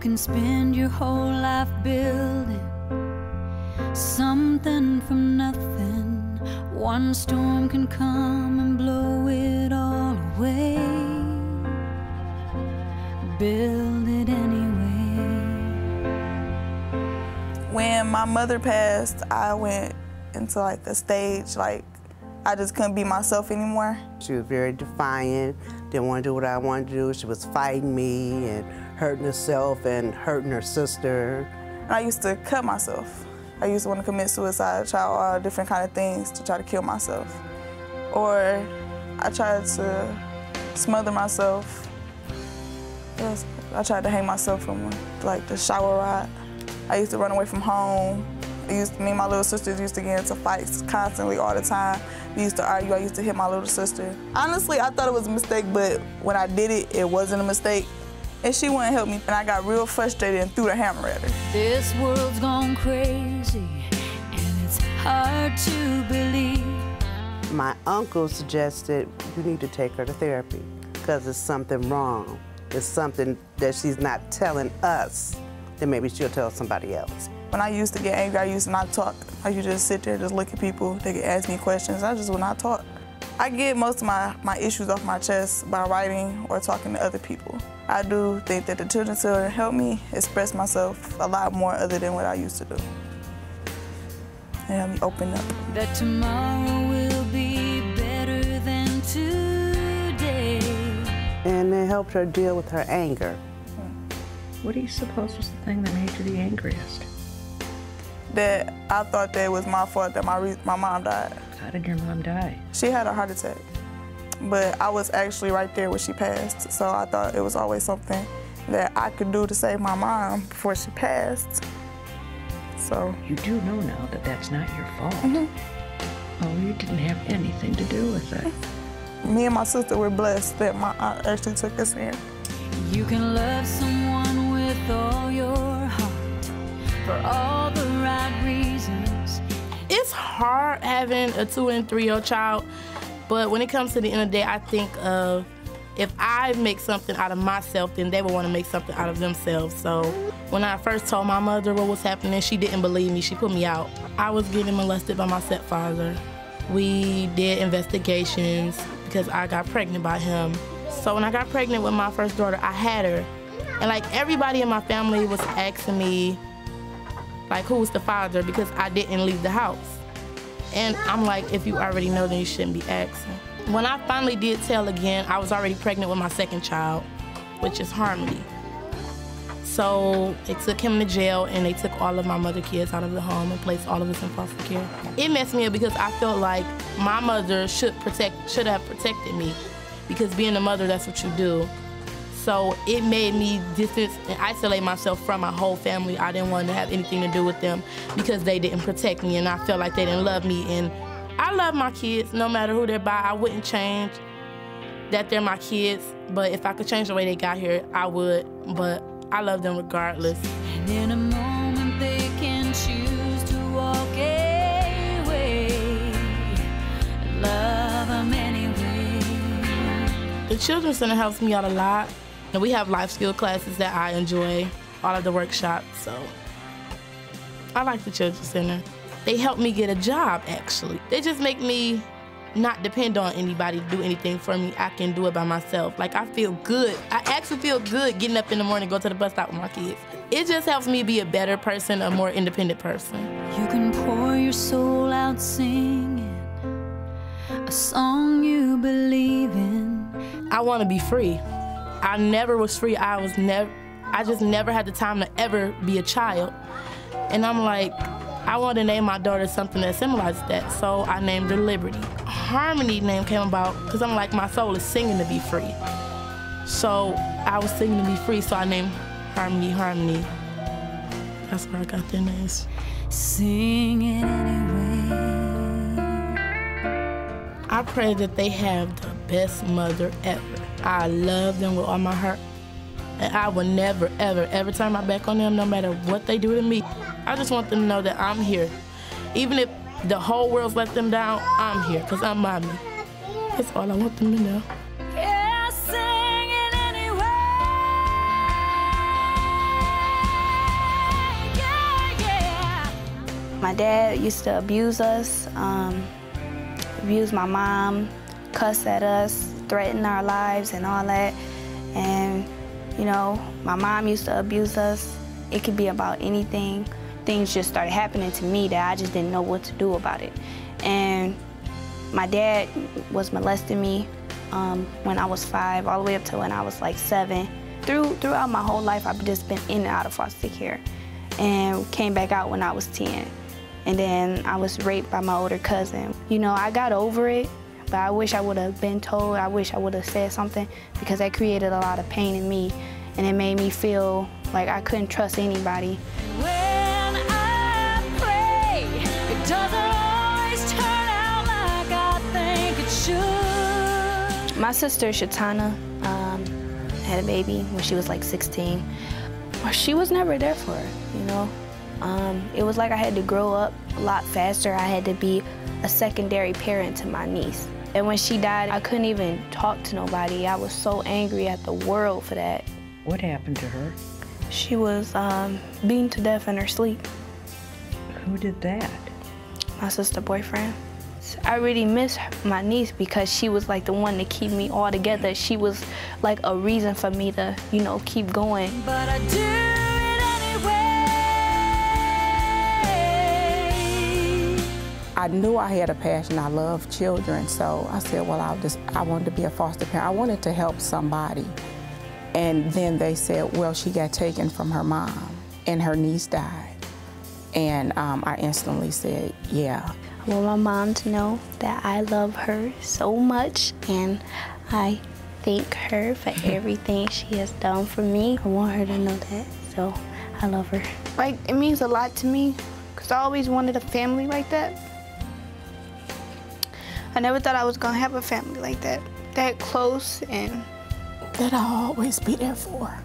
can spend your whole life building something from nothing. One storm can come and blow it all away. Build it anyway. When my mother passed, I went into like a stage, like I just couldn't be myself anymore. She was very defiant, didn't want to do what I wanted to do. She was fighting me and hurting herself and hurting her sister. I used to cut myself. I used to want to commit suicide, try all different kind of things to try to kill myself. Or I tried to smother myself. Yes, I tried to hang myself from like the shower rod. I used to run away from home. Me and my little sisters used to get into fights constantly all the time. We used to argue. I used to hit my little sister. Honestly, I thought it was a mistake, but when I did it, it wasn't a mistake. And she wouldn't help me, and I got real frustrated and threw the hammer at her. This world's gone crazy, and it's hard to believe. My uncle suggested you need to take her to therapy because there's something wrong. It's something that she's not telling us, then maybe she'll tell somebody else. When I used to get angry, I used to not talk. I used to just sit there, just look at people. They could ask me questions. I just would not talk. I get most of my issues off my chest by writing or talking to other people. I do think that the children's center helped me express myself a lot more other than what I used to do. And help me open up. That tomorrow will be better than today. And it helped her deal with her anger. What do you suppose was the thing that made you the angriest? That I thought that it was my fault that my mom died. How did your mom die? She had a heart attack, but I was actually right there when she passed, so I thought it was always something that I could do to save my mom before she passed. So you do know now that that's not your fault. Mm-hmm. Oh, you didn't have anything to do with it. Me and my sister were blessed that my aunt actually took us in. You can love someone with all your heart for all the right reasons. It's hard having a 2- and 3-year-old child, but when it comes to the end of the day, I think of if I make something out of myself, then they will want to make something out of themselves. So when I first told my mother what was happening, she didn't believe me. She put me out. I was getting molested by my stepfather. We did investigations because I got pregnant by him. So when I got pregnant with my first daughter, I had her. And like everybody in my family was asking me, like, who was the father, because I didn't leave the house. And I'm like, if you already know, then you shouldn't be asking. When I finally did tell again, I was already pregnant with my second child, which is Harmony. So they took him to jail and they took all of my mother kids out of the home and placed all of us in foster care. It messed me up because I felt like my mother should have protected me, because being a mother, that's what you do. So it made me distance and isolate myself from my whole family. I didn't want to have anything to do with them because they didn't protect me and I felt like they didn't love me. And I love my kids no matter who they're by. I wouldn't change that they're my kids, but if I could change the way they got here, I would. But I love them regardless. And in a moment they can choose to walk away and love them anyway. The Children's Center helps me out a lot. And we have life skill classes that I enjoy, all of the workshops, so I like the Children's Center. They help me get a job, actually. They just make me not depend on anybody to do anything for me. I can do it by myself. Like, I feel good. I actually feel good getting up in the morning, go to the bus stop with my kids. It just helps me be a better person, a more independent person. You can pour your soul out singing a song you believe in. I want to be free. I never was free. I just never had the time to ever be a child. And I'm like, I want to name my daughter something that symbolizes that, so I named her Liberty. Harmony name came about because I'm like, my soul is singing to be free. So I was singing to be free, so I named Harmony Harmony. That's where I got their names. Sing it anyway. I pray that they have the best mother ever. I love them with all my heart. And I will never, ever, ever turn my back on them, no matter what they do to me. I just want them to know that I'm here. Even if the whole world's let them down, I'm here, because I'm mommy. That's all I want them to know. Yeah, sing it anyway. My dad used to abuse us, abuse my mom, cuss at us, threaten our lives and all that. And, you know, my mom used to abuse us. It could be about anything. Things just started happening to me that I just didn't know what to do about it. And my dad was molesting me when I was 5, all the way up to when I was like 7. Throughout my whole life, I've just been in and out of foster care, and came back out when I was 10. And then I was raped by my older cousin. You know, I got over it, but I wish I would have been told. I wish I would have said something, because that created a lot of pain in me, and it made me feel like I couldn't trust anybody. When I pray, it doesn't always turn out like I think it should. My sister Shatana had a baby when she was like 16. She was never there for her, you know. It was like I had to grow up a lot faster. I had to be a secondary parent to my niece. And when she died, I couldn't even talk to nobody. I was so angry at the world for that. What happened to her? She was beaten to death in her sleep. Who did that? My sister's boyfriend. I really miss my niece because she was like the one to keep me all together. She was like a reason for me to, you know, keep going. But I do it anyway. I knew I had a passion. I love children, so I said, well, I wanted to be a foster parent. I wanted to help somebody. And then they said, well, she got taken from her mom and her niece died. And I instantly said, yeah. I want my mom to know that I love her so much, and I thank her for everything she has done for me. I want her to know that, so I love her. Like, it means a lot to me, because I always wanted a family like that. I never thought I was gonna have a family like that close, and that I'll always be there for.